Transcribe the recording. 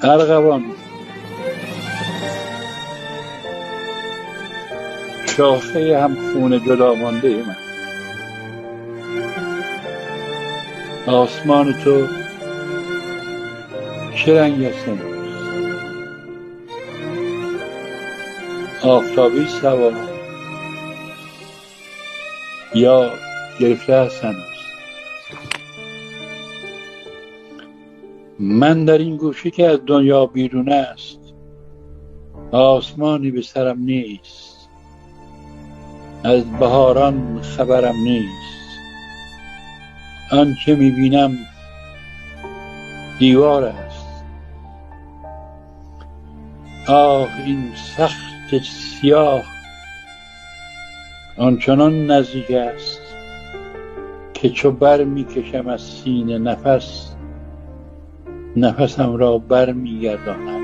ارغوان شاخه هم خون جدا مانده من، آسمان تو چه رنگ است امروز؟ آفتابی سوا یا گرفته است هنوز؟ من در این گوشه که از دنیا بیرون است، آسمانی به سرم نیست، از بهاران خبرم نیست. آنچه میبینم دیوار است. آه این سخت سیاه آنچنان نزدیک است که چو بر میکشم از سینه نفسم را بر میگردانم.